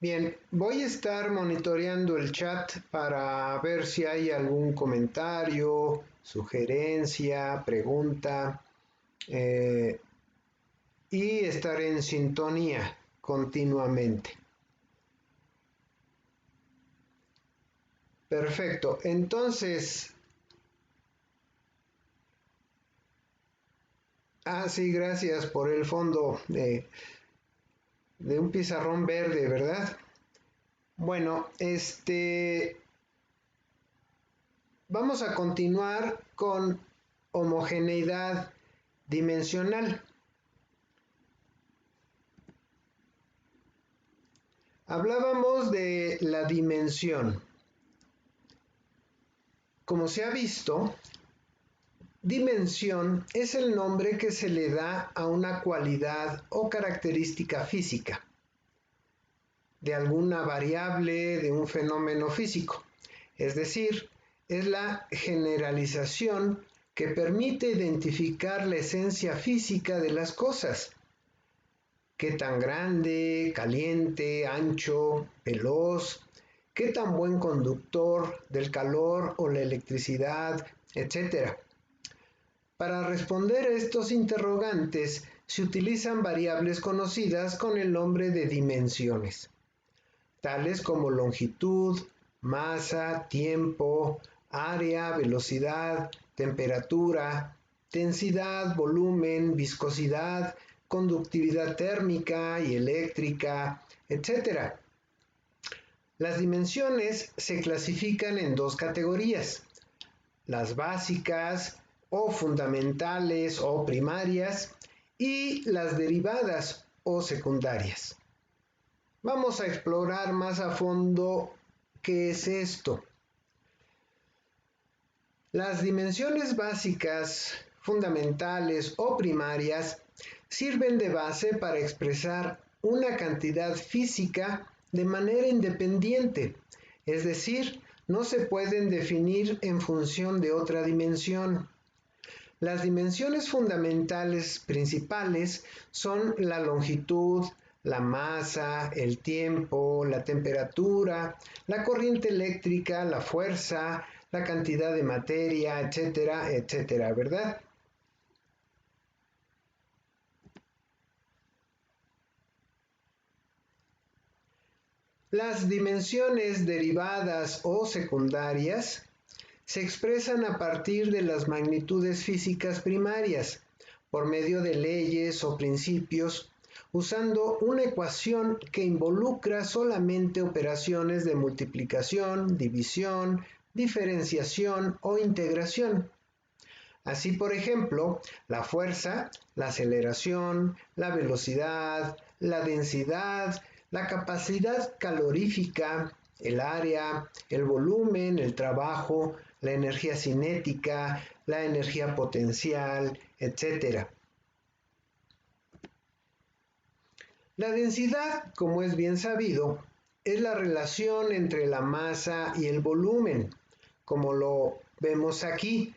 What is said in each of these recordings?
Bien, voy a estar monitoreando el chat para ver si hay algún comentario, sugerencia, pregunta y estar en sintonía continuamente. Perfecto, entonces... sí, gracias por el fondo de un pizarrón verde, ¿verdad? Bueno, vamos a continuar con homogeneidad dimensional. Hablábamos de la dimensión. Como se ha visto, dimensión es el nombre que se le da a una cualidad o característica física, de alguna variable de un fenómeno físico. Es decir, es la generalización que permite identificar la esencia física de las cosas. Qué tan grande, caliente, ancho, veloz, qué tan buen conductor del calor o la electricidad, etc. Para responder a estos interrogantes se utilizan variables conocidas con el nombre de dimensiones, tales como longitud, masa, tiempo, área, velocidad, temperatura, densidad, volumen, viscosidad, conductividad térmica y eléctrica, etc. Las dimensiones se clasifican en dos categorías: las básicas o fundamentales o primarias y las derivadas o secundarias. Vamos a explorar más a fondo qué es esto. Las dimensiones básicas, fundamentales o primarias sirven de base para expresar una cantidad física de manera independiente, es decir, no se pueden definir en función de otra dimensión. Las dimensiones fundamentales principales son la longitud, la masa, el tiempo, la temperatura, la corriente eléctrica, la fuerza, la cantidad de materia, etcétera, etcétera, ¿verdad? Las dimensiones derivadas o secundarias se expresan a partir de las magnitudes físicas primarias, por medio de leyes o principios, usando una ecuación que involucra solamente operaciones de multiplicación, división, diferenciación o integración. Así, por ejemplo, la fuerza, la aceleración, la velocidad, la densidad, la capacidad calorífica, el área, el volumen, el trabajo, la energía cinética, la energía potencial, etc. La densidad, como es bien sabido, es la relación entre la masa y el volumen, como lo vemos aquí.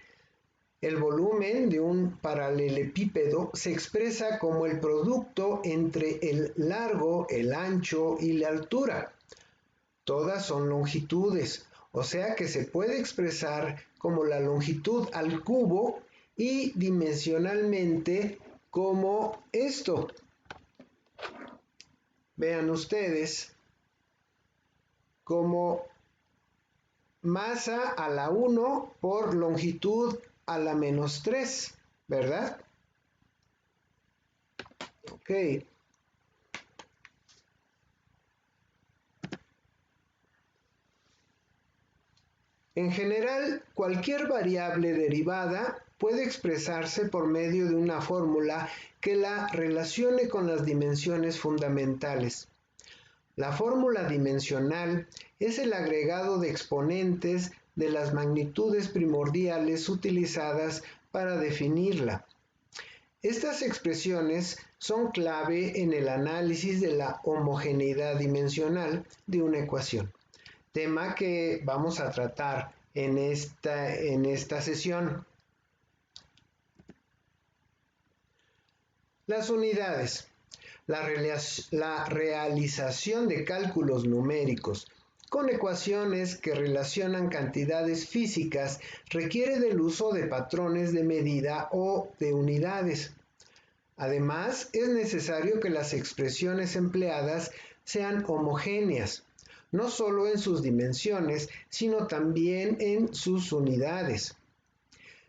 El volumen de un paralelepípedo se expresa como el producto entre el largo, el ancho y la altura. Todas son longitudes, o sea que se puede expresar como la longitud al cubo y dimensionalmente como esto. Vean ustedes como masa a la 1 por longitud a la menos 3, ¿verdad? Ok. En general, cualquier variable derivada puede expresarse por medio de una fórmula que la relacione con las dimensiones fundamentales. La fórmula dimensional es el agregado de exponentes de las magnitudes primordiales utilizadas para definirla. Estas expresiones son clave en el análisis de la homogeneidad dimensional de una ecuación, tema que vamos a tratar en esta sesión. Las unidades. La realización de cálculos numéricos con ecuaciones que relacionan cantidades físicas requiere del uso de patrones de medida o de unidades. Además, es necesario que las expresiones empleadas sean homogéneas, no solo en sus dimensiones, sino también en sus unidades.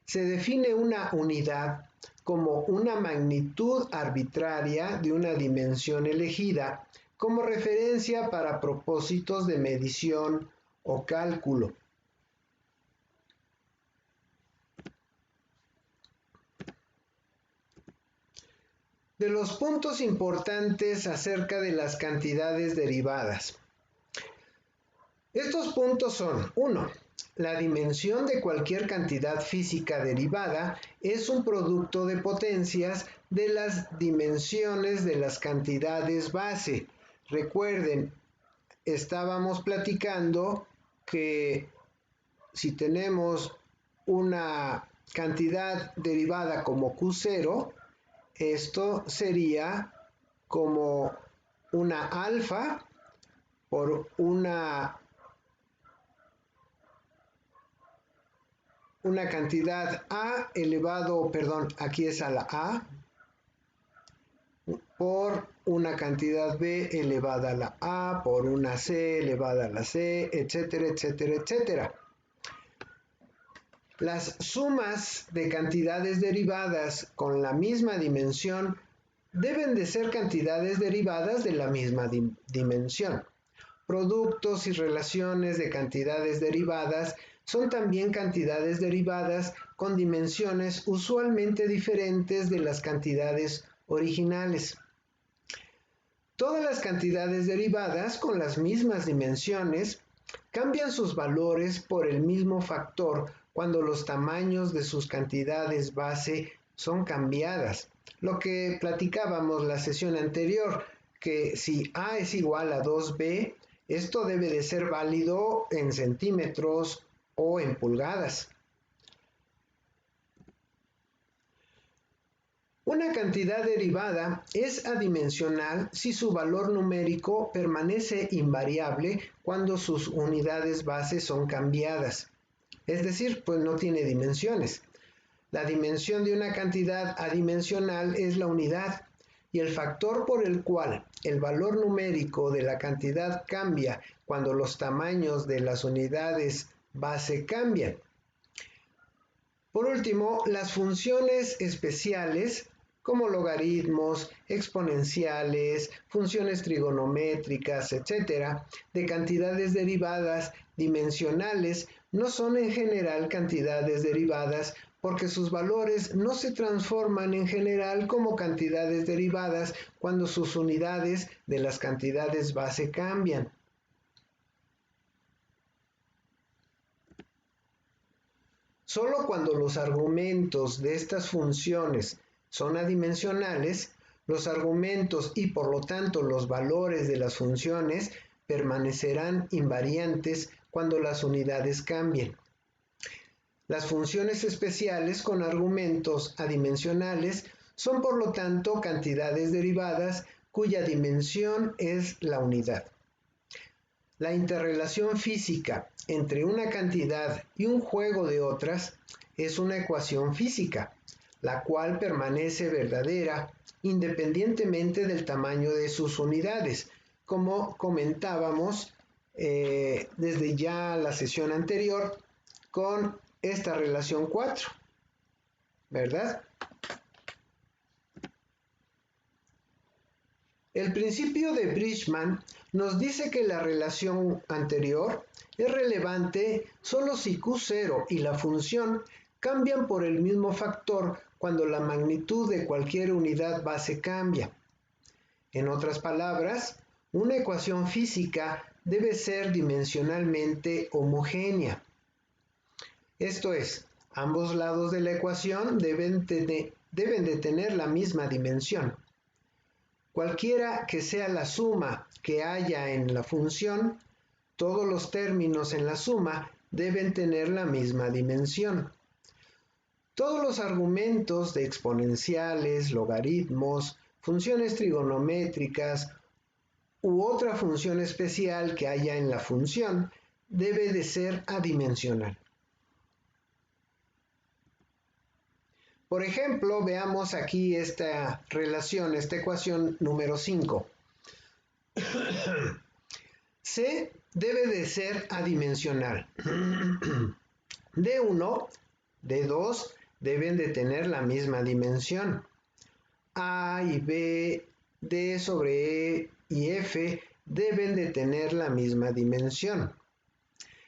Se define una unidad como una magnitud arbitraria de una dimensión elegida como referencia para propósitos de medición o cálculo. De los puntos importantes acerca de las cantidades derivadas. Estos puntos son: 1. La dimensión de cualquier cantidad física derivada es un producto de potencias de las dimensiones de las cantidades base. Recuerden, estábamos platicando que si tenemos una cantidad derivada como Q0, esto sería como una alfa por una cantidad A elevado, perdón, aquí es a la A, por una cantidad B elevada a la A, por una C elevada a la C, etcétera, etcétera, etcétera. Las sumas de cantidades derivadas con la misma dimensión deben de ser cantidades derivadas de la misma dimensión. Productos y relaciones de cantidades derivadas son también cantidades derivadas con dimensiones usualmente diferentes de las cantidades originales. Todas las cantidades derivadas con las mismas dimensiones cambian sus valores por el mismo factor cuando los tamaños de sus cantidades base son cambiadas. Lo que platicábamos la sesión anterior, que si A es igual a 2B, esto debe de ser válido en centímetros o en pulgadas. Una cantidad derivada es adimensional si su valor numérico permanece invariable cuando sus unidades base son cambiadas. Es decir, pues no tiene dimensiones. La dimensión de una cantidad adimensional es la unidad y el factor por el cual el valor numérico de la cantidad cambia cuando los tamaños de las unidades base cambian. Por último, las funciones especiales como logaritmos, exponenciales, funciones trigonométricas, etc., de cantidades derivadas dimensionales no son en general cantidades derivadas porque sus valores no se transforman en general como cantidades derivadas cuando sus unidades de las cantidades base cambian. Solo cuando los argumentos de estas funciones son adimensionales, los argumentos y por lo tanto los valores de las funciones permanecerán invariantes cuando las unidades cambien. Las funciones especiales con argumentos adimensionales son por lo tanto cantidades derivadas cuya dimensión es la unidad. La interrelación física entre una cantidad y un juego de otras es una ecuación física, la cual permanece verdadera independientemente del tamaño de sus unidades, como comentábamos desde ya la sesión anterior con esta relación 4, ¿verdad? El principio de Bridgman nos dice que la relación anterior es relevante solo si Q0 y la función cambian por el mismo factor cuando la magnitud de cualquier unidad base cambia. En otras palabras, una ecuación física debe ser dimensionalmente homogénea. Esto es, ambos lados de la ecuación deben de tener la misma dimensión. Cualquiera que sea la suma que haya en la función, todos los términos en la suma deben tener la misma dimensión. Todos los argumentos de exponenciales, logaritmos, funciones trigonométricas u otra función especial que haya en la función, debe de ser adimensional. Por ejemplo, veamos aquí esta relación, esta ecuación número 5. C debe de ser adimensional. D1, D2 deben de tener la misma dimensión. A y B, D sobre E y F deben de tener la misma dimensión.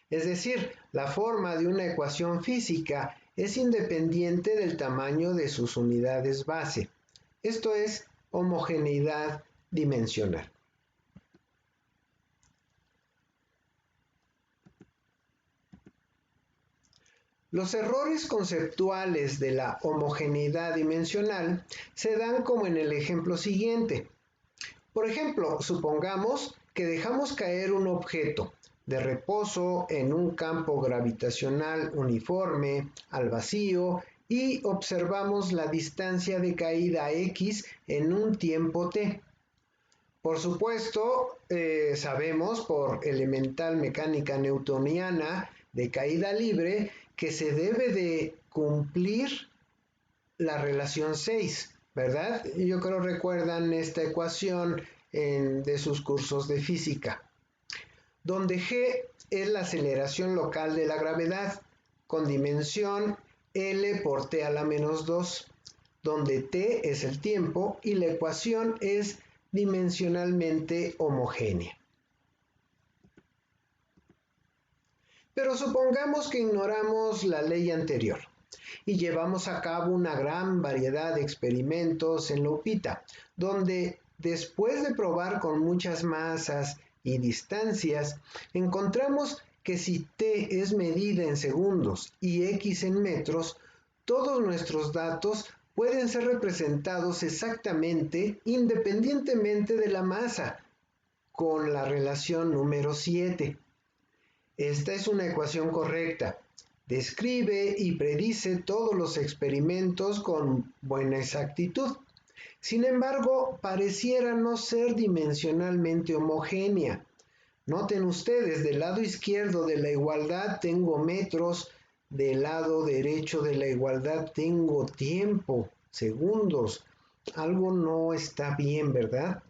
Es decir, la forma de una ecuación física es independiente del tamaño de sus unidades base. Esto es homogeneidad dimensional. Los errores conceptuales de la homogeneidad dimensional se dan como en el ejemplo siguiente. Por ejemplo, supongamos que dejamos caer un objeto de reposo en un campo gravitacional uniforme al vacío y observamos la distancia de caída x en un tiempo t. Por supuesto, sabemos por elemental mecánica newtoniana de caída libre que se debe de cumplir la relación 6, ¿verdad? Yo creo recuerdan esta ecuación de sus cursos de física, donde g es la aceleración local de la gravedad con dimensión L por t a la menos 2, donde t es el tiempo y la ecuación es dimensionalmente homogénea. Pero supongamos que ignoramos la ley anterior y llevamos a cabo una gran variedad de experimentos en Lupita, donde después de probar con muchas masas y distancias, encontramos que si t es medida en segundos y x en metros, todos nuestros datos pueden ser representados exactamente independientemente de la masa, con la relación número 7. Esta es una ecuación correcta. Describe y predice todos los experimentos con buena exactitud. Sin embargo, pareciera no ser dimensionalmente homogénea. Noten ustedes, del lado izquierdo de la igualdad tengo metros, del lado derecho de la igualdad tengo tiempo, segundos. Algo no está bien, ¿verdad?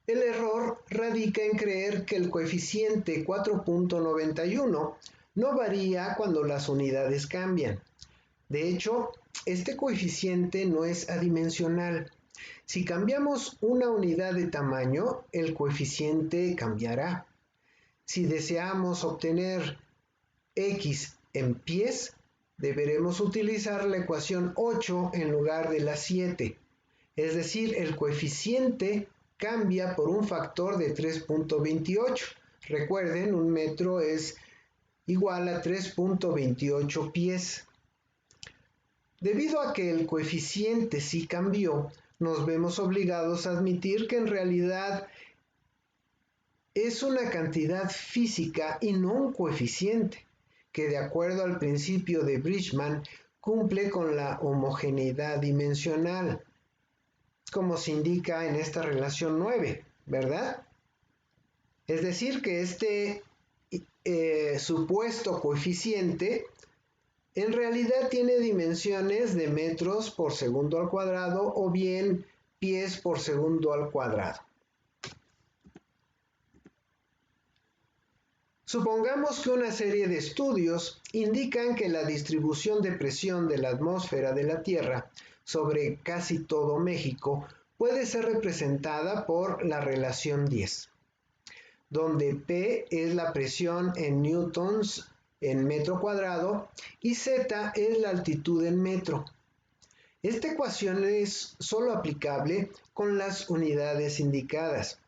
El error radica en creer que el coeficiente 4.91 no varía cuando las unidades cambian. De hecho, este coeficiente no es adimensional. Si cambiamos una unidad de tamaño, el coeficiente cambiará. Si deseamos obtener x en pies, deberemos utilizar la ecuación 8 en lugar de la 7. Es decir, el coeficiente cambia por un factor de 3.28. Recuerden, un metro es igual a 3.28 pies. Debido a que el coeficiente sí cambió, nos vemos obligados a admitir que en realidad es una cantidad física y no un coeficiente, que de acuerdo al principio de Bridgman cumple con la homogeneidad dimensional, como se indica en esta relación 9, ¿verdad? Es decir, que este supuesto coeficiente en realidad tiene dimensiones de metros por segundo al cuadrado o bien pies por segundo al cuadrado. Supongamos que una serie de estudios indican que la distribución de presión de la atmósfera de la Tierra sobre casi todo México puede ser representada por la relación 10, donde P es la presión en newtons en metro cuadrado y Z es la altitud en metro. Esta ecuación es solo aplicable con las unidades indicadas.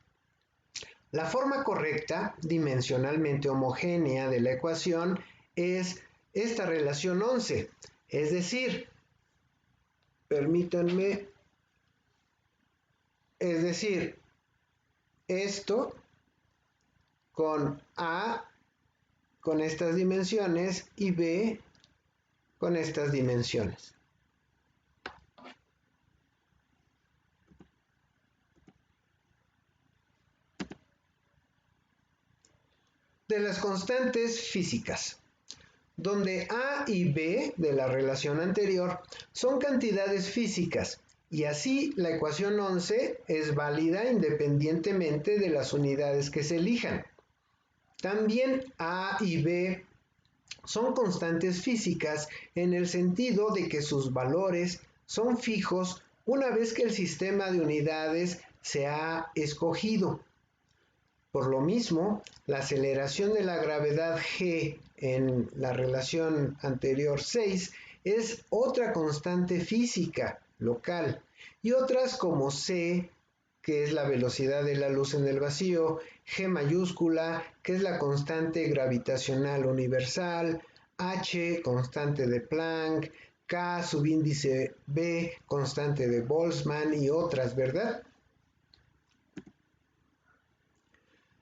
La forma correcta, dimensionalmente homogénea de la ecuación es esta relación 11, es decir, permítanme, es decir, esto con A con estas dimensiones y B con estas dimensiones. de las constantes físicas, donde A y B de la relación anterior son cantidades físicas, y así la ecuación 11 es válida independientemente de las unidades que se elijan. También A y B son constantes físicas en el sentido de que sus valores son fijos una vez que el sistema de unidades se ha escogido. Por lo mismo, la aceleración de la gravedad g en la relación anterior 6 es otra constante física local, y otras como c, que es la velocidad de la luz en el vacío, g mayúscula, que es la constante gravitacional universal, h, constante de Planck, k subíndice b, constante de Boltzmann y otras, ¿verdad?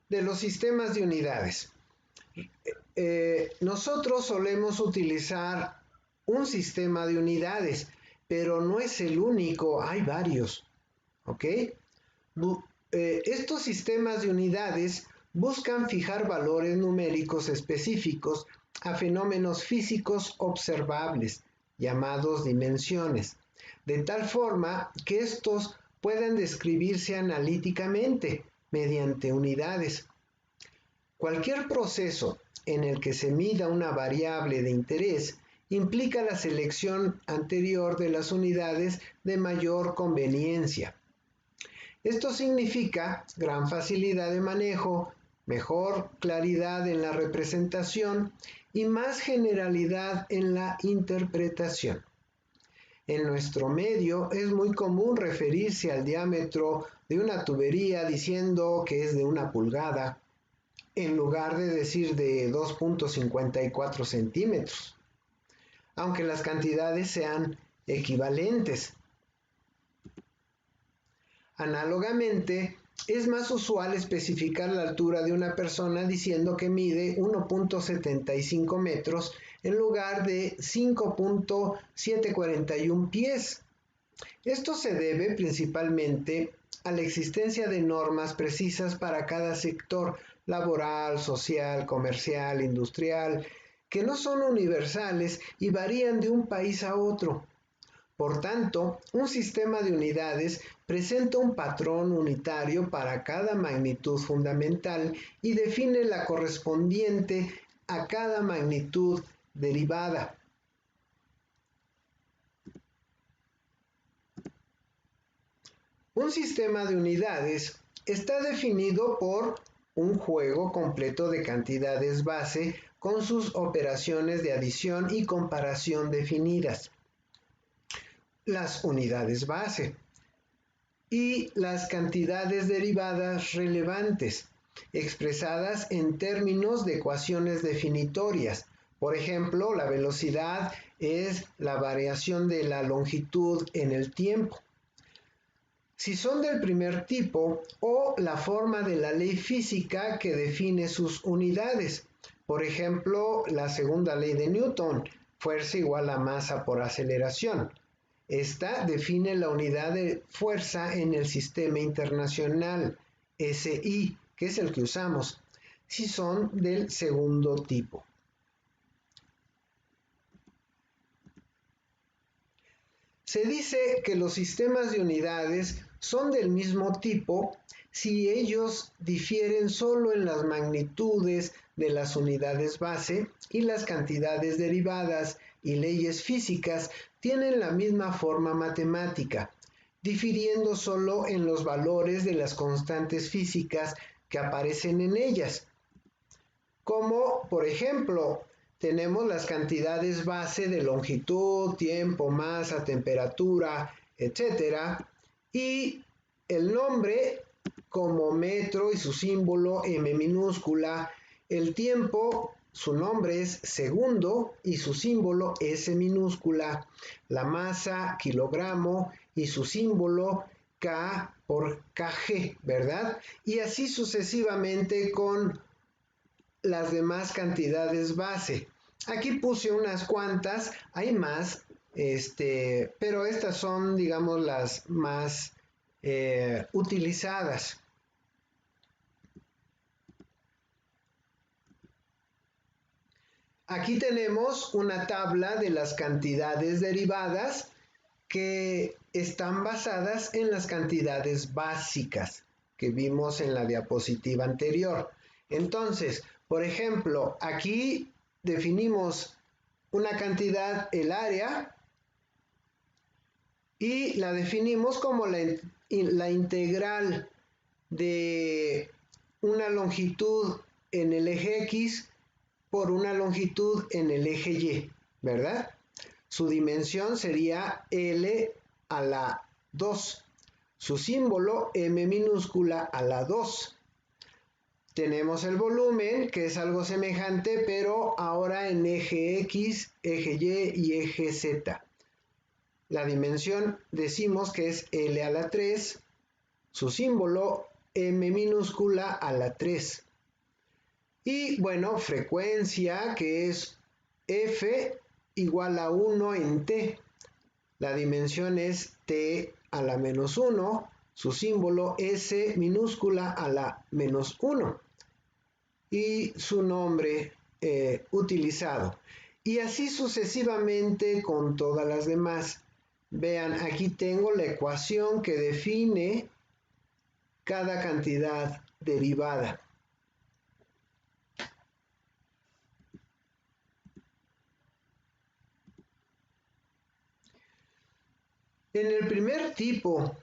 De los sistemas de unidades. Nosotros solemos utilizar un sistema de unidades, pero no es el único, hay varios, ¿ok? Estos sistemas de unidades buscan fijar valores numéricos específicos a fenómenos físicos observables, llamados dimensiones, de tal forma que estos puedan describirse analíticamente mediante unidades. Cualquier proceso en el que se mida una variable de interés implica la selección anterior de las unidades de mayor conveniencia. Esto significa gran facilidad de manejo, mejor claridad en la representación y más generalidad en la interpretación. En nuestro medio es muy común referirse al diámetro de una tubería diciendo que es de 1 pulgada, en lugar de decir de 2.54 centímetros, aunque las cantidades sean equivalentes. Análogamente, es más usual especificar la altura de una persona diciendo que mide 1.75 metros en lugar de 5.741 pies. Esto se debe principalmente a la existencia de normas precisas para cada sector laboral, social, comercial, industrial, que no son universales y varían de un país a otro. Por tanto, un sistema de unidades presenta un patrón unitario para cada magnitud fundamental y define la correspondiente a cada magnitud derivada. Un sistema de unidades está definido por un juego completo de cantidades base con sus operaciones de adición y comparación definidas, las unidades base y las cantidades derivadas relevantes, expresadas en términos de ecuaciones definitorias. Por ejemplo, la velocidad es la variación de la longitud en el tiempo. Si son del primer tipo, o la forma de la ley física que define sus unidades. Por ejemplo, la segunda ley de Newton, fuerza igual a masa por aceleración. Esta define la unidad de fuerza en el sistema internacional, SI, que es el que usamos, si son del segundo tipo. Se dice que los sistemas de unidades son del mismo tipo si ellos difieren solo en las magnitudes de las unidades base y las cantidades derivadas y leyes físicas tienen la misma forma matemática, difiriendo solo en los valores de las constantes físicas que aparecen en ellas. Como, por ejemplo, tenemos las cantidades base de longitud, tiempo, masa, temperatura, etc. Y el nombre como metro y su símbolo M minúscula. El tiempo, su nombre es segundo y su símbolo S minúscula. La masa, kilogramo y su símbolo K por kg, ¿verdad? Y así sucesivamente con las demás cantidades base. Aquí puse unas cuantas, hay más, pero estas son, digamos, las más utilizadas. Aquí tenemos una tabla de las cantidades derivadas que están basadas en las cantidades básicas que vimos en la diapositiva anterior. Entonces, por ejemplo, aquí definimos una cantidad, el área, y la definimos como la integral de una longitud en el eje X por una longitud en el eje Y, ¿verdad? Su dimensión sería L a la 2. Su símbolo M minúscula a la 2. Tenemos el volumen, que es algo semejante, pero ahora en eje X, eje Y y eje Z. La dimensión decimos que es L a la 3. Su símbolo M minúscula a la 3. Y bueno, frecuencia, que es F igual a 1 en T. La dimensión es T a la menos 1, su símbolo S minúscula a la menos 1 y su nombre utilizado. Y así sucesivamente con todas las demás. Vean, aquí tengo la ecuación que define cada cantidad derivada. En el primer tipo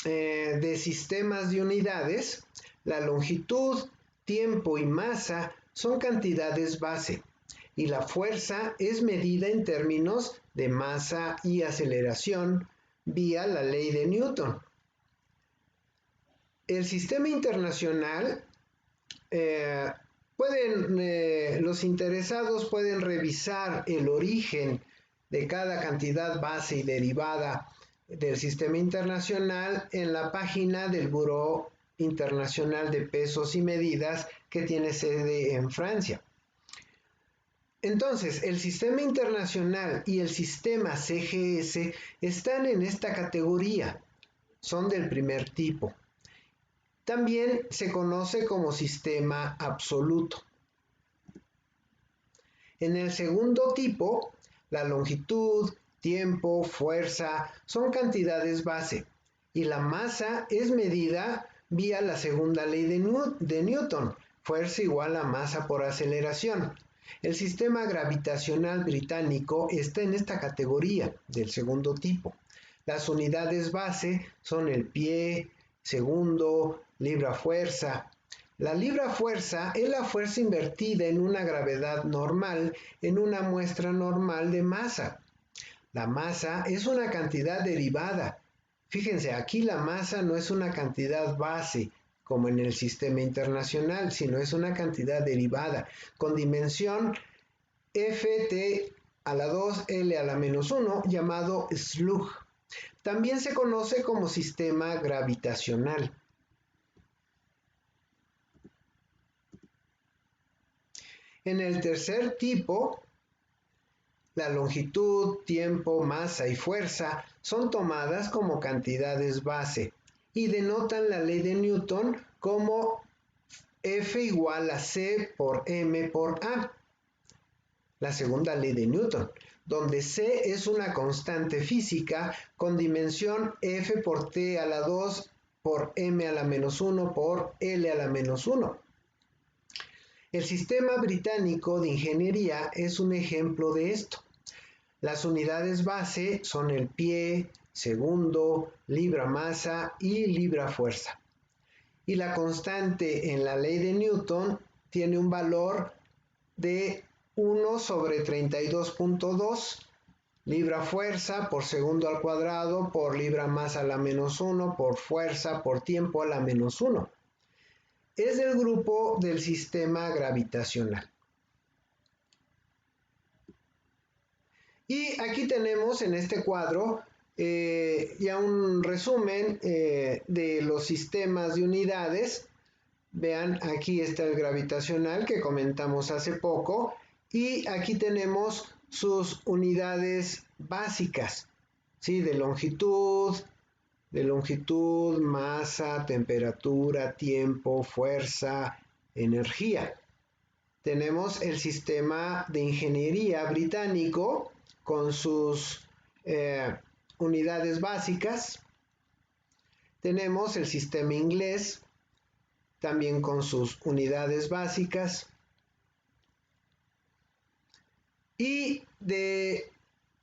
de sistemas de unidades, la longitud, tiempo y masa son cantidades base y la fuerza es medida en términos de masa y aceleración vía la ley de Newton. El sistema internacional los interesados pueden revisar el origen de cada cantidad base y derivada del sistema internacional en la página del Buró Internacional de Pesos y Medidas que tiene sede en Francia. Entonces, el sistema internacional y el sistema CGS están en esta categoría, son del primer tipo. También se conoce como sistema absoluto. En el segundo tipo, la longitud, tiempo, fuerza son cantidades base y la masa es medida vía la segunda ley de Newton, fuerza igual a masa por aceleración. El sistema gravitacional británico está en esta categoría del segundo tipo. Las unidades base son el pie, segundo, libra-fuerza. La libra-fuerza es la fuerza invertida en una gravedad normal en una muestra normal de masa. La masa es una cantidad derivada. Fíjense, aquí la masa no es una cantidad base, como en el sistema internacional, sino es una cantidad derivada, con dimensión Ft a la 2, L a la menos 1, llamado slug. También se conoce como sistema gravitacional. En el tercer tipo, la longitud, tiempo, masa y fuerza son tomadas como cantidades base y denotan la ley de Newton como F igual a C por M por A, la segunda ley de Newton, donde C es una constante física con dimensión F por T a la 2 por M a la menos 1 por L a la menos 1. El sistema británico de ingeniería es un ejemplo de esto. Las unidades base son el pie, segundo, libra-masa y libra-fuerza. Y la constante en la ley de Newton tiene un valor de 1 sobre 32.2 libra-fuerza por segundo al cuadrado por libra-masa a la menos 1 por fuerza por tiempo a la menos 1. Es del grupo del sistema gravitacional. Y aquí tenemos en este cuadro ya un resumen de los sistemas de unidades. Vean, aquí está el gravitacional que comentamos hace poco y aquí tenemos sus unidades básicas, ¿sí? De longitud, masa, temperatura, tiempo, fuerza, energía. tenemos el sistema de ingeniería británico con sus unidades básicas. Tenemos el sistema inglés también con sus unidades básicas. Y de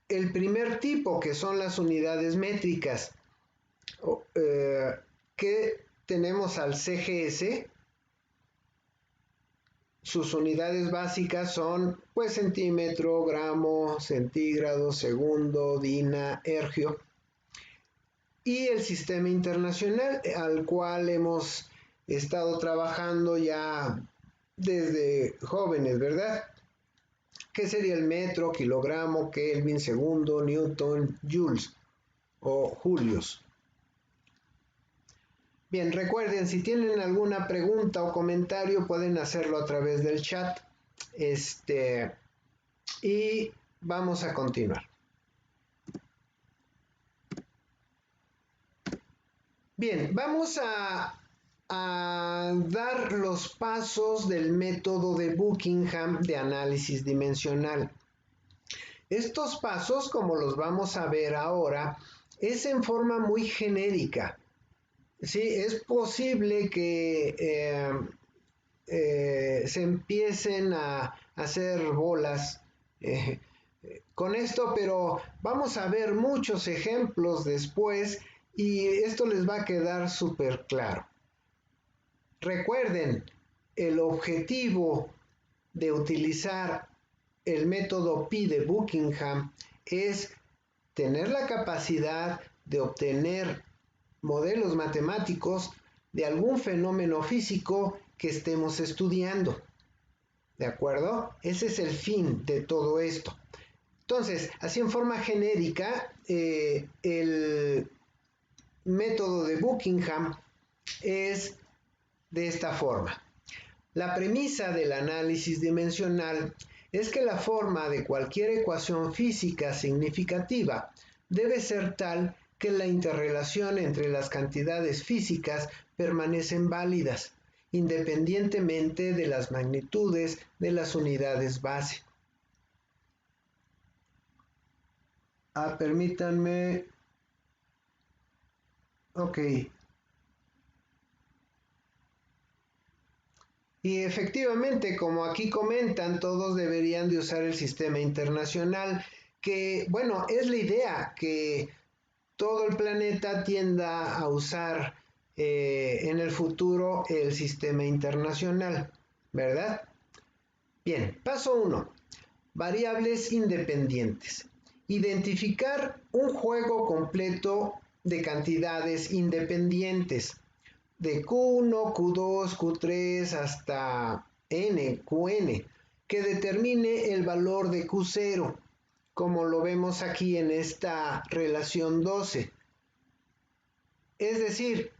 el primer tipo, que son las unidades métricas, que tenemos al CGS. Sus unidades básicas son pues centímetro, gramo, centígrado, segundo, dina, ergio. Y el sistema internacional al cual hemos estado trabajando ya desde jóvenes, ¿verdad? ¿Qué sería el metro, kilogramo, Kelvin, segundo, Newton, joules o julios? Bien, recuerden, si tienen alguna pregunta o comentario pueden hacerlo a través del chat. Y vamos a continuar. Bien, vamos a dar los pasos del método de Buckingham de análisis dimensional. Estos pasos, como los vamos a ver ahora, es en forma muy genérica. Sí, es posible que se empiecen a hacer bolas con esto, pero vamos a ver muchos ejemplos después y esto les va a quedar súper claro. Recuerden, el objetivo de utilizar el método Pi de Buckingham es tener la capacidad de obtener modelos matemáticos de algún fenómeno físico que estemos estudiando. ¿De acuerdo? Ese es el fin de todo esto. Entonces, así en forma genérica, el método de Buckingham es de esta forma. La premisa del análisis dimensional es que la forma de cualquier ecuación física significativa debe ser tal que la interrelación entre las cantidades físicas permanecen válidas, independientemente de las magnitudes de las unidades base. Permítanme. Ok. Y efectivamente, como aquí comentan, todos deberían de usar el sistema internacional, que, bueno, es la idea, que todo el planeta tienda a usar en el futuro el sistema internacional, ¿verdad? Bien, paso 1. Variables independientes. Identificar un juego completo de cantidades independientes, de Q1, Q2, Q3 hasta N, Qn, que determine el valor de Q0, como lo vemos aquí en esta relación 12. Es decir,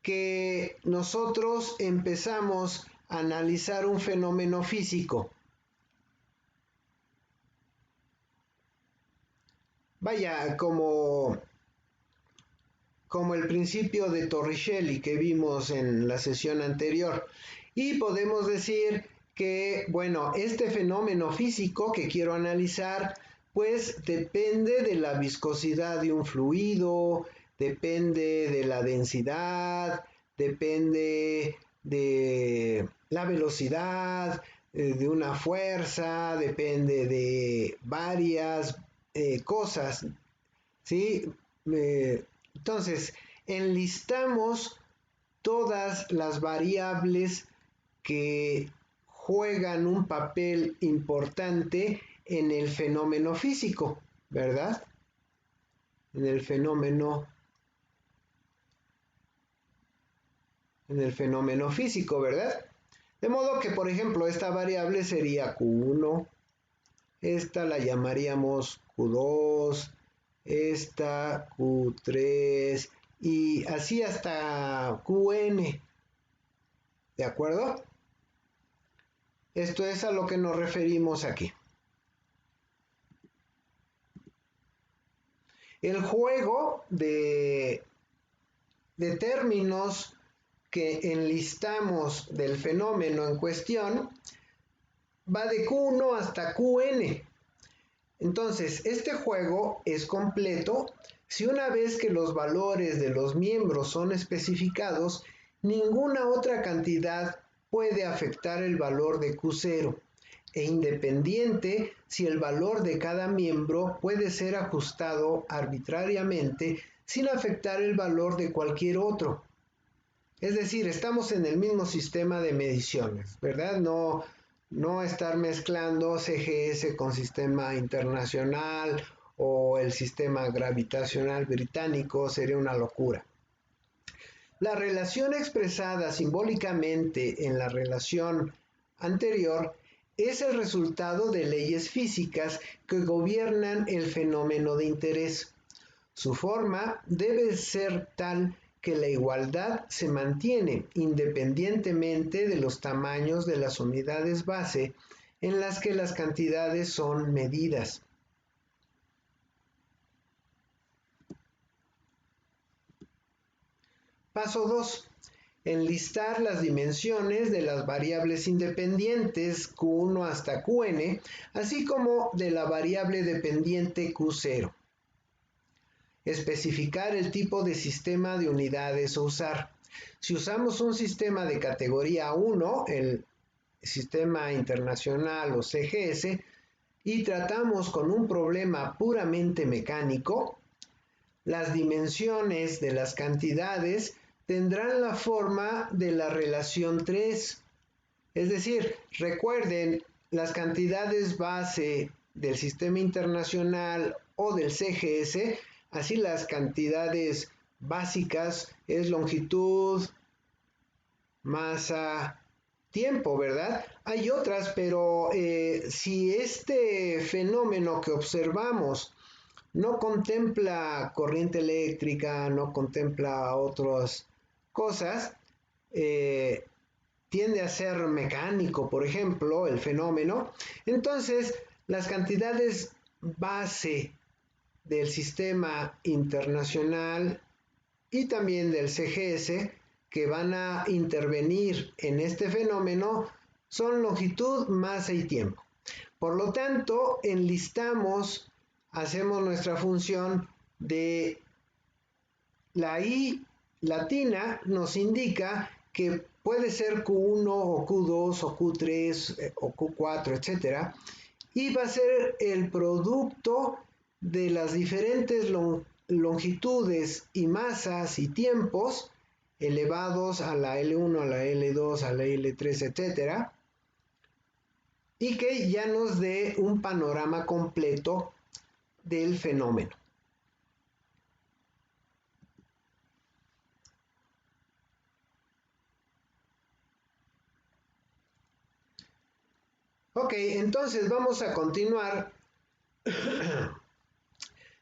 que nosotros empezamos a analizar un fenómeno físico. Vaya, como el principio de Torricelli que vimos en la sesión anterior. Y podemos decir que, bueno, este fenómeno físico que quiero analizar, pues depende de la viscosidad de un fluido, depende de la densidad, depende de la velocidad, de una fuerza, depende de varias cosas, ¿sí? Entonces, enlistamos todas las variables que juegan un papel importante en el fenómeno físico, ¿verdad? En el fenómeno físico, ¿verdad? De modo que, por ejemplo, esta variable sería Q1, esta la llamaríamos Q2, esta Q3 y así hasta Qn, ¿de acuerdo? Esto es a lo que nos referimos aquí. El juego de términos que enlistamos del fenómeno en cuestión va de Q1 hasta Qn. Entonces, este juego es completo si una vez que los valores de los miembros son especificados, ninguna otra cantidad puede afectar el valor de Q0, e independiente si el valor de cada miembro puede ser ajustado arbitrariamente sin afectar el valor de cualquier otro. Es decir, estamos en el mismo sistema de mediciones, ¿verdad? No estar mezclando CGS con sistema internacional o el sistema gravitacional británico sería una locura. La relación expresada simbólicamente en la relación anterior es el resultado de leyes físicas que gobiernan el fenómeno de interés. Su forma debe ser tal que la igualdad se mantiene independientemente de los tamaños de las unidades base en las que las cantidades son medidas. Paso 2. Enlistar las dimensiones de las variables independientes Q1 hasta Qn, así como de la variable dependiente Q0. Especificar el tipo de sistema de unidades a usar. Si usamos un sistema de categoría 1, el sistema internacional o CGS, y tratamos con un problema puramente mecánico, las dimensiones de las cantidades tendrán la forma de la relación 3. Es decir, recuerden, las cantidades base del sistema internacional o del CGS, así las cantidades básicas es longitud, masa, tiempo, ¿verdad? Hay otras, pero si este fenómeno que observamos no contempla corriente eléctrica, no contempla otras cosas, tiende a ser mecánico, por ejemplo, el fenómeno, entonces las cantidades base del sistema internacional y también del CGS que van a intervenir en este fenómeno son longitud, masa y tiempo. Por lo tanto, enlistamos, hacemos nuestra función de la I latina, nos indica que puede ser Q1 o Q2 o Q3 o Q4, etc. Y va a ser el producto de las diferentes longitudes y masas y tiempos elevados a la L1, a la L2, a la L3, etc. Y que ya nos dé un panorama completo del fenómeno. Ok, entonces vamos a continuar.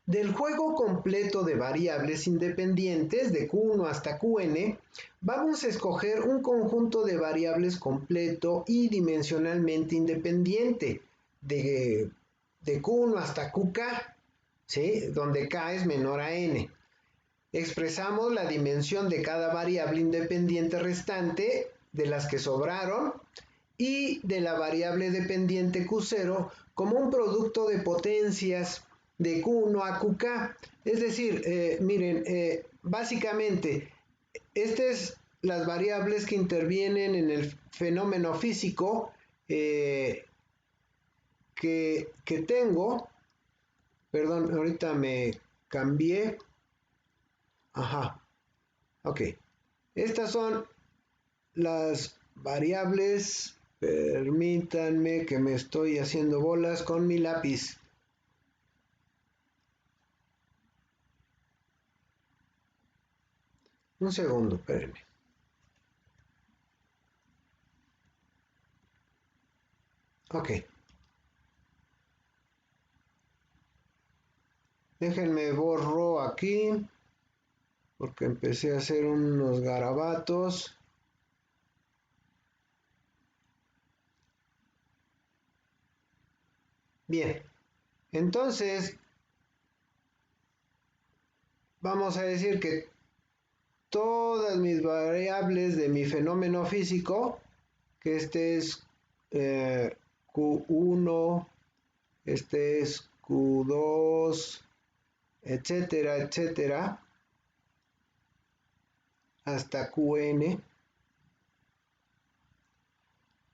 Del juego completo de variables independientes de Q1 hasta Qn, vamos a escoger un conjunto de variables completo y dimensionalmente independiente de Q1 hasta Qk, ¿sí? Donde k es menor a n. Expresamos la dimensión de cada variable independiente restante de las que sobraron y de la variable dependiente Q0 como un producto de potencias de Q1 a Qk. Es decir, miren, básicamente, estas son las variables que intervienen en el fenómeno físico que tengo. Perdón, ahorita me cambié. Ajá, ok. Estas son las variables. Permítanme que me estoy haciendo bolas con mi lápiz. Un segundo, espérenme. Ok. Déjenme borro aquí porque empecé a hacer unos garabatos. Bien, entonces vamos a decir que todas mis variables de mi fenómeno físico, que este es Q1, este es Q2, etcétera, etcétera, hasta Qn.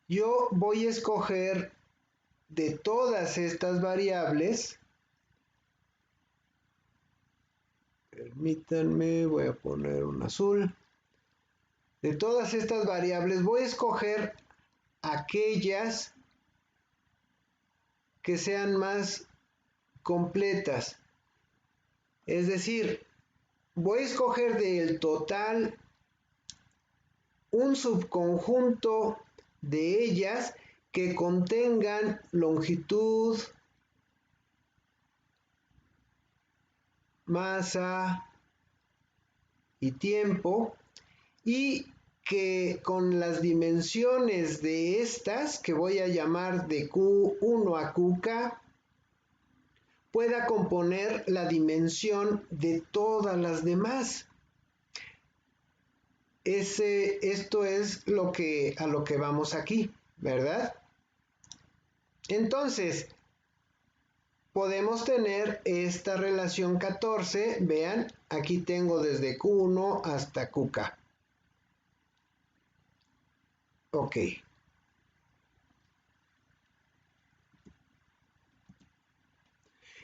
Yo voy a escoger de todas estas variables, permítanme, voy a poner un azul. De todas estas variables voy a escoger aquellas que sean más completas. Es decir, voy a escoger del total un subconjunto de ellas que contengan longitud, masa y tiempo, y que con las dimensiones de estas, que voy a llamar de Q1 a Qk, pueda componer la dimensión de todas las demás. Esto es a lo que vamos aquí, ¿verdad? Entonces, podemos tener esta relación 14, vean, aquí tengo desde Q1 hasta Qk. Ok.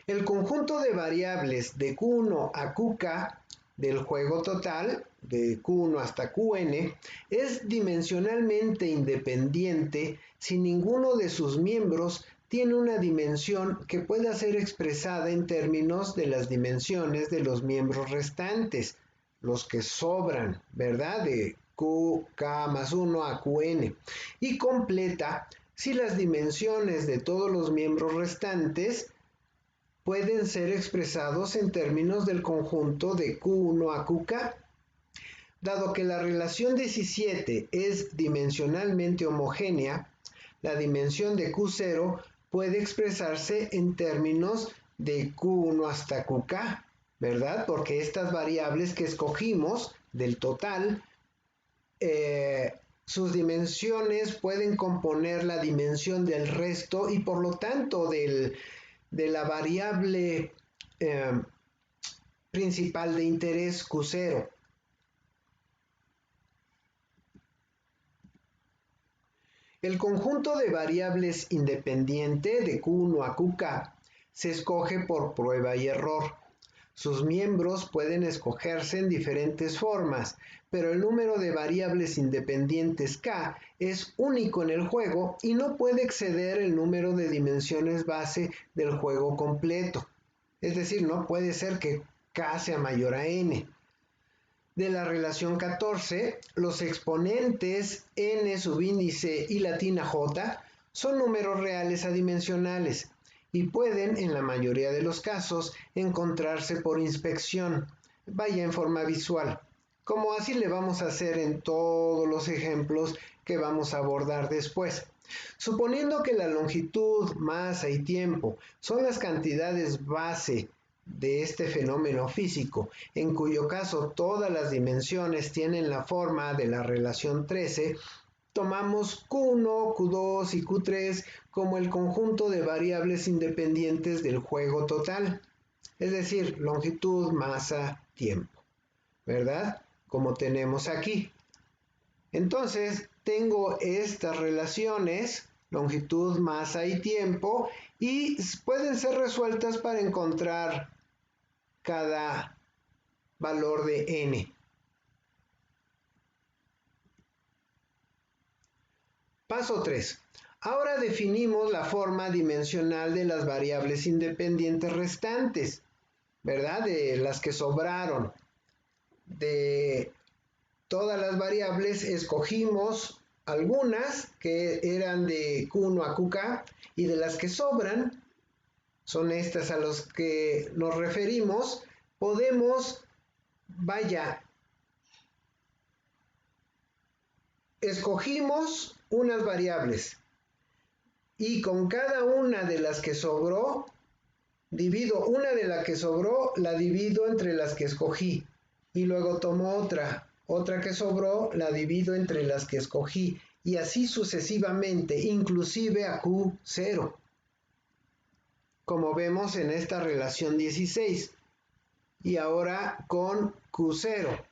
El conjunto de variables de Q1 a Qk del juego total, de Q1 hasta Qn, es dimensionalmente independiente si ninguno de sus miembros tiene una dimensión que pueda ser expresada en términos de las dimensiones de los miembros restantes, los que sobran, ¿verdad? De Qk más 1 a Qn, y completa si las dimensiones de todos los miembros restantes pueden ser expresados en términos del conjunto de Q1 a Qk. Dado que la relación 17 es dimensionalmente homogénea, la dimensión de Q0 puede expresarse en términos de Q1 hasta Qk, ¿verdad? Porque estas variables que escogimos del total, sus dimensiones pueden componer la dimensión del resto y por lo tanto de la variable principal de interés Q0. El conjunto de variables independiente de Q1 a Qk se escoge por prueba y error. Sus miembros pueden escogerse en diferentes formas, pero el número de variables independientes k es único en el juego y no puede exceder el número de dimensiones base del juego completo. Es decir, no puede ser que k sea mayor a n. De la relación 14, los exponentes n subíndice y latina j son números reales adimensionales y pueden, en la mayoría de los casos, encontrarse por inspección, vaya en forma visual, como así le vamos a hacer en todos los ejemplos que vamos a abordar después. Suponiendo que la longitud, masa y tiempo son las cantidades base de este fenómeno físico, en cuyo caso todas las dimensiones tienen la forma de la relación 13, tomamos Q1, Q2 y Q3 como el conjunto de variables independientes del juego total, es decir, longitud, masa, tiempo, ¿verdad? Como tenemos aquí. Entonces, tengo estas relaciones, longitud, masa y tiempo, y pueden ser resueltas para encontrar cada valor de n. Paso 3. Ahora definimos la forma dimensional de las variables independientes restantes, ¿verdad? De las que sobraron. De todas las variables escogimos algunas que eran de Q1 a Qk y de las que sobran, son estas a las que nos referimos, podemos, escogimos unas variables y con cada una de las que sobró, divido una de las que sobró, la divido entre las que escogí y luego tomo otra que sobró, la divido entre las que escogí y así sucesivamente, inclusive a Q0, como vemos en esta relación 16. Y ahora con Q0.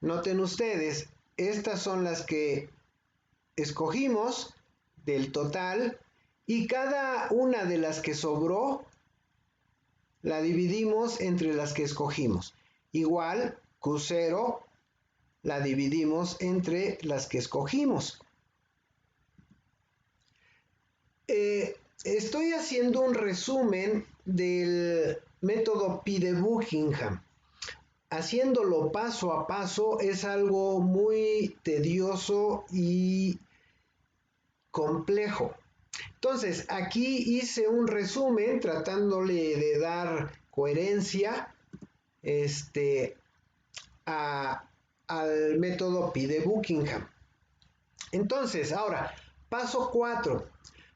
Noten ustedes, estas son las que escogimos del total y cada una de las que sobró la dividimos entre las que escogimos. Igual, Q0 la dividimos entre las que escogimos. Estoy haciendo un resumen del método Pi de Buckingham. Haciéndolo paso a paso es algo muy tedioso y complejo. Entonces, aquí hice un resumen tratándole de dar coherencia al método Pi de Buckingham. Entonces, ahora, paso 4.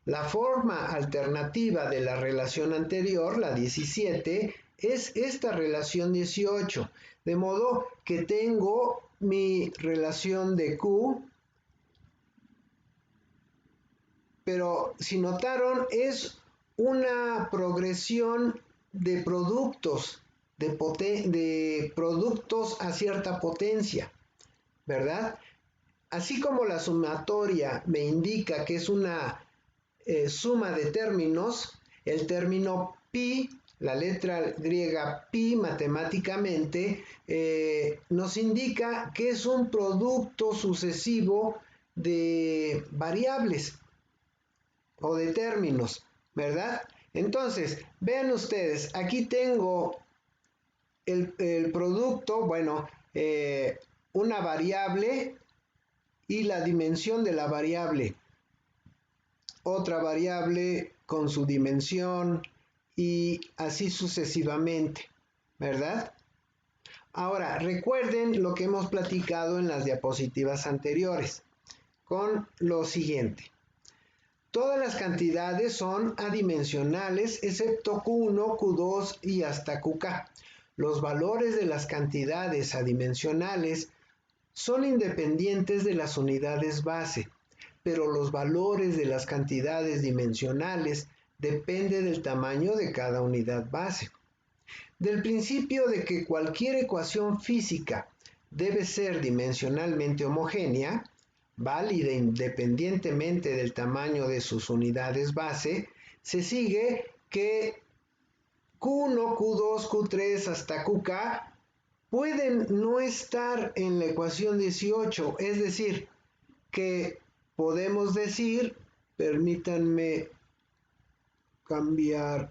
La forma alternativa de la relación anterior, la 17, es esta relación 18. De modo que tengo mi relación de Q, pero si notaron es una progresión de productos, de productos a cierta potencia, ¿verdad? Así como la sumatoria me indica que es una suma de términos, el término pi, la letra griega pi matemáticamente, nos indica que es un producto sucesivo de variables o de términos, ¿verdad? Entonces, vean ustedes, aquí tengo el producto, bueno, una variable y la dimensión de la variable, otra variable con su dimensión y así sucesivamente, ¿verdad? Ahora, recuerden lo que hemos platicado en las diapositivas anteriores con lo siguiente. Todas las cantidades son adimensionales excepto Q1, Q2 y hasta Qk. Los valores de las cantidades adimensionales son independientes de las unidades base, pero los valores de las cantidades dimensionales dependen del tamaño de cada unidad base. Del principio de que cualquier ecuación física debe ser dimensionalmente homogénea, válida independientemente del tamaño de sus unidades base, se sigue que Q1, Q2, Q3 hasta Qk pueden no estar en la ecuación 18, es decir, que podemos decir, permítanme cambiar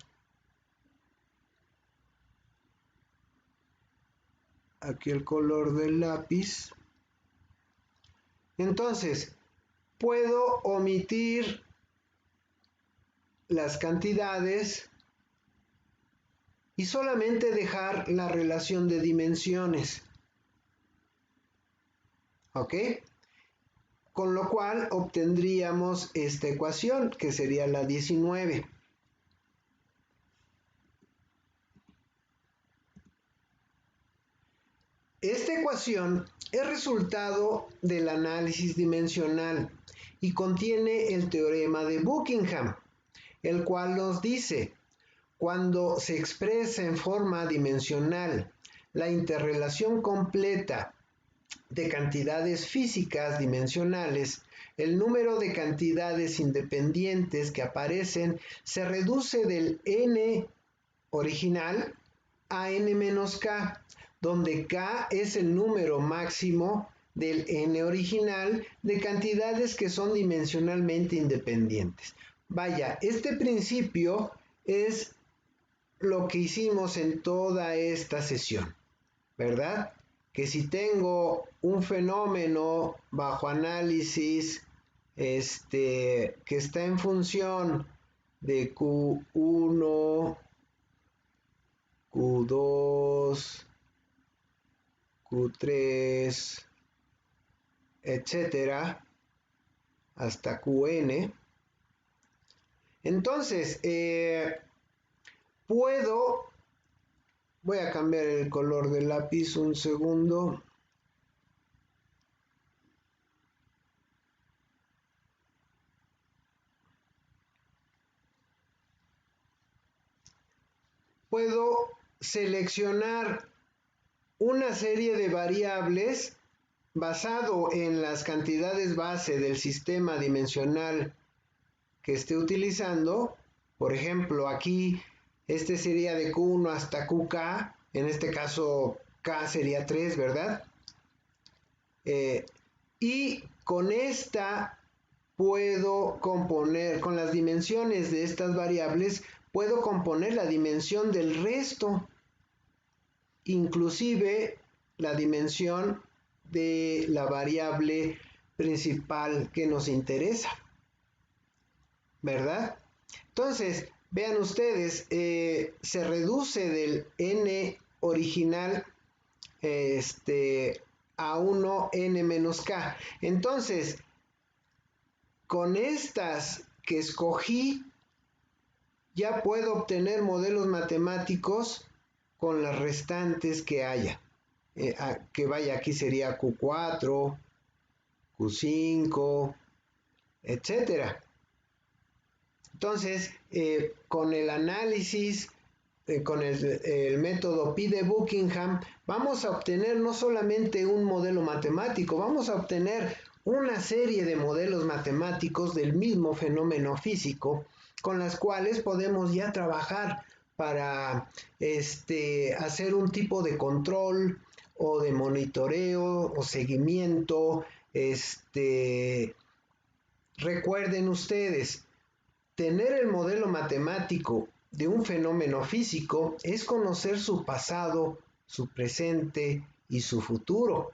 aquí el color del lápiz. Entonces, puedo omitir las cantidades y solamente dejar la relación de dimensiones. ¿Ok? Con lo cual obtendríamos esta ecuación, que sería la 19. Esta ecuación es resultado del análisis dimensional y contiene el teorema de Buckingham, el cual nos dice: cuando se expresa en forma dimensional la interrelación completa de cantidades físicas dimensionales, el número de cantidades independientes que aparecen se reduce del n original a n-k, donde k es el número máximo del n original de cantidades que son dimensionalmente independientes. Vaya, este principio es lo que hicimos en toda esta sesión, ¿verdad? Que si tengo un fenómeno bajo análisis que está en función de Q1, Q2, Q3, etcétera, hasta Qn, entonces voy a cambiar el color del lápiz un segundo. puedo seleccionar una serie de variables basado en las cantidades base del sistema dimensional que esté utilizando. Por ejemplo, aquí este sería de Q1 hasta QK, en este caso K sería 3, ¿verdad? Y con esta puedo componer, con las dimensiones de estas variables, puedo componer la dimensión del resto, inclusive la dimensión de la variable principal que nos interesa, ¿verdad? Entonces, vean ustedes, se reduce del n original a 1n menos k. Entonces, con estas que escogí, ya puedo obtener modelos matemáticos con las restantes que haya. Que vaya, aquí sería Q4, Q5, etcétera. Entonces, con el análisis, con el método Pi de Buckingham, vamos a obtener no solamente un modelo matemático, vamos a obtener una serie de modelos matemáticos del mismo fenómeno físico, con las cuales podemos ya trabajar para hacer un tipo de control o de monitoreo o seguimiento. Recuerden ustedes, tener el modelo matemático de un fenómeno físico es conocer su pasado, su presente y su futuro,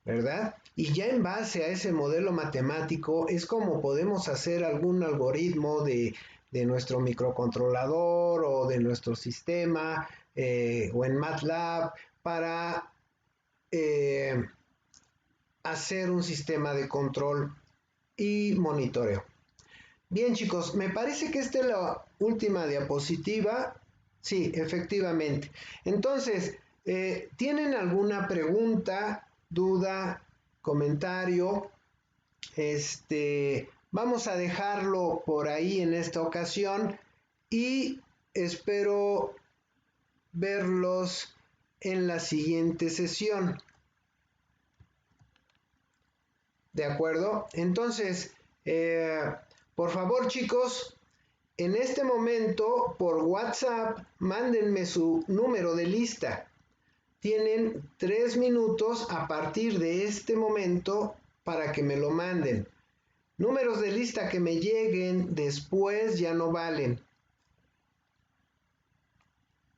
¿verdad? Y ya en base a ese modelo matemático es como podemos hacer algún algoritmo de nuestro microcontrolador o de nuestro sistema o en MATLAB para hacer un sistema de control y monitoreo. Bien, chicos, me parece que esta es la última diapositiva. Sí, efectivamente. Entonces, ¿tienen alguna pregunta, duda, comentario? Vamos a dejarlo por ahí en esta ocasión y espero verlos en la siguiente sesión. ¿De acuerdo? Entonces, por favor, chicos, en este momento por WhatsApp mándenme su número de lista. Tienen 3 minutos a partir de este momento para que me lo manden. Números de lista que me lleguen después ya no valen.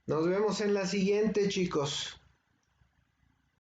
Nos vemos en la siguiente, chicos.